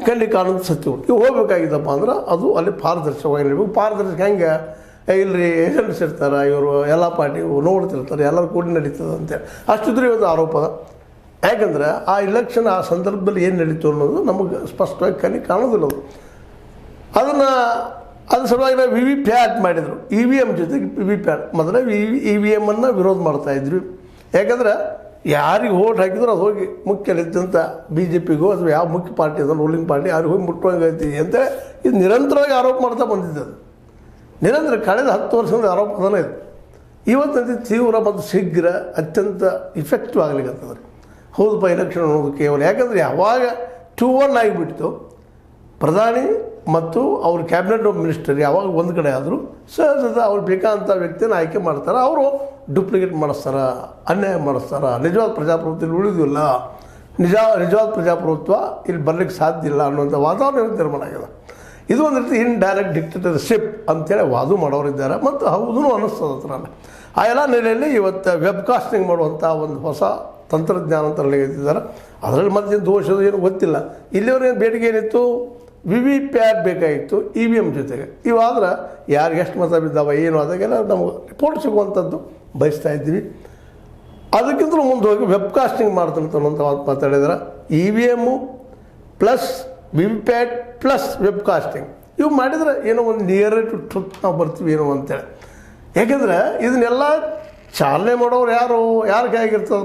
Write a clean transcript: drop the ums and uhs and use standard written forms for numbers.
ಕಣ್ಣಿ ಕಾಣೋದು ಸತ್ಯಗಳು ಇವು ಹೋಗ್ಬೇಕಾಗಿದ್ದಪ್ಪ ಅಂದ್ರೆ ಅದು ಅಲ್ಲಿ ಪಾರದರ್ಶಕವಾಗಿರಬೇಕು. ಪಾರದರ್ಶಕ ಹೆಂಗೆ ಇಲ್ಲರಿ ಏಜೆಂಟ್ಸ್ ಇರ್ತಾರೆ, ಇವರು ಎಲ್ಲ ಪಾರ್ಟಿ ನೋಡ್ತಿರ್ತಾರೆ, ಎಲ್ಲರೂ ಕೂಡಿ ನಡೀತದೆ ಅಂತೇಳಿ ಅಷ್ಟಿದ್ರೆ ಇವತ್ತು ಆರೋಪದ. ಯಾಕಂದ್ರೆ ಆ ಇಲೆಕ್ಷನ್ ಆ ಸಂದರ್ಭದಲ್ಲಿ ಏನು ನಡೀತು ಅನ್ನೋದು ನಮಗೆ ಸ್ಪಷ್ಟವಾಗಿ ಕಣ್ಣಿ ಕಾಣೋದಿಲ್ಲ. ಅದನ್ನು ಅದ್ರ ಸಲುವಾಗಿ ನಾವು VVPAT ಮಾಡಿದರು. EVM ಜೊತೆಗೆ VVPAT ಮೊದಲೇ EVM ವಿರೋಧ ಮಾಡ್ತಾಯಿದ್ವಿ. ಯಾಕಂದ್ರೆ ಯಾರಿಗೆ ಓಟ್ ಹಾಕಿದ್ರು ಅದು ಹೋಗಿ ಮುಖ್ಯ ನಿಂತ BJPಗೋ ಅಥವಾ ಯಾವ ಮುಖ್ಯ ಪಾರ್ಟಿ ಅದನ್ನು ರೂಲಿಂಗ್ ಪಾರ್ಟಿ ಅವ್ರಿಗೆ ಹೋಗಿ ಮುಟ್ಟುವಂಗೈತಿ ಅಂತೇಳಿ ಇದು ನಿರಂತರವಾಗಿ ಆರೋಪ ಮಾಡ್ತಾ ಬಂದಿದ್ದದು. ನಿರಂತರ ಕಳೆದ 10 ವರ್ಷದಿಂದ ಆರೋಪ ಅದನ್ನೇ ಇದು. ಇವತ್ತಂತೆ ತೀವ್ರ ಮತ್ತು ಶೀಘ್ರ ಅತ್ಯಂತ ಇಫೆಕ್ಟಿವ್ ಆಗಲಿಕ್ಕಂತದ್ರಿ. ಹೌದಪ್ಪ ಎಲೆಕ್ಷನ್ ಅನ್ನೋದು ಕೇವಲ ಯಾಕಂದರೆ ಯಾವಾಗ 2-1 ಆಗಿಬಿಡ್ತು ಪ್ರಧಾನಿ ಮತ್ತು ಅವ್ರ ಕ್ಯಾಬಿನೆಟ್ ಮಿನಿಸ್ಟರ್ ಯಾವಾಗ ಒಂದು ಕಡೆ ಆದರೂ ಸಹಜದ ಅವ್ರು ಬೇಕಾದಂಥ ವ್ಯಕ್ತಿನ ಆಯ್ಕೆ ಮಾಡ್ತಾರೆ, ಅವರು ಡುಪ್ಲಿಕೇಟ್ ಮಾಡಿಸ್ತಾರೆ, ಅನ್ಯಾಯ ಮಾಡಿಸ್ತಾರೆ. ನಿಜವಾದ ಪ್ರಜಾಪ್ರಭುತ್ವ ಉಳಿದಿಲ್ಲ, ನಿಜವಾದ ಪ್ರಜಾಪ್ರಭುತ್ವ ಇಲ್ಲಿ ಬರಲಿಕ್ಕೆ ಸಾಧ್ಯ ಇಲ್ಲ ಅನ್ನುವಂಥ ವಾತಾವರಣ ನಿರ್ಮಾಣ ಆಗಿದೆ. ಇದು ಒಂದು ರೀತಿ ಇಂಡೈರೆಕ್ಟ್ ಡಿಕ್ಟೇಟರ್ಶಿಪ್ ಅಂತೇಳಿ ವಾದ ಮಾಡೋರಿದ್ದಾರೆ ಮತ್ತು ಹೌದೂ ಅನ್ನಿಸ್ತದೆ ಹತ್ರ. ಆ ಎಲ್ಲ ನೆಲೆಯಲ್ಲಿ ಇವತ್ತು ವೆಬ್ಕಾಸ್ಟಿಂಗ್ ಮಾಡುವಂಥ ಒಂದು ಹೊಸ ತಂತ್ರಜ್ಞಾನ ಅಂತ ನಡೆಯುತ್ತಿದ್ದಾರೆ. ಅದರಲ್ಲಿ ಮತ್ತೆ ದೋಷದ ಏನು ಗೊತ್ತಿಲ್ಲ. ಇಲ್ಲಿವರೆಗೆ ಬೇಡಿಕೆ ಏನಿತ್ತು, VVPAT ಬೇಕಾಗಿತ್ತು EVM ಜೊತೆಗೆ. ಇವಾದ್ರೆ ಯಾರಿಗೆ ಎಷ್ಟು ಮತ ಬಿದ್ದಾವ ಏನು ಅದಾಗೆಲ್ಲ ನಮಗೆ ರಿಪೋರ್ಟ್ ಸಿಗುವಂಥದ್ದು ಬಯಸ್ತಾ ಇದ್ದೀವಿ. ಅದಕ್ಕಿಂತಲೂ ಮುಂದೆ ಹೋಗಿ ವೆಬ್ಕಾಸ್ಟಿಂಗ್ ಮಾಡ್ತಾನೆ ಅನ್ನೋಂಥ ಮಾತಾಡಿದ್ರೆ EVM plus VVPAT plus webcasting ಇವು ಮಾಡಿದರೆ ಏನೋ ಒಂದು ನಿಯರ್ ಟು ಟ್ರುತ್ ನಾವು ಬರ್ತೀವಿ ಏನೋ ಅಂತೇಳಿ. ಯಾಕೆಂದರೆ ಇದನ್ನೆಲ್ಲ ಚಾಲನೆ ಮಾಡೋರು ಯಾರು ಕೈಯಾಗಿರ್ತದೆ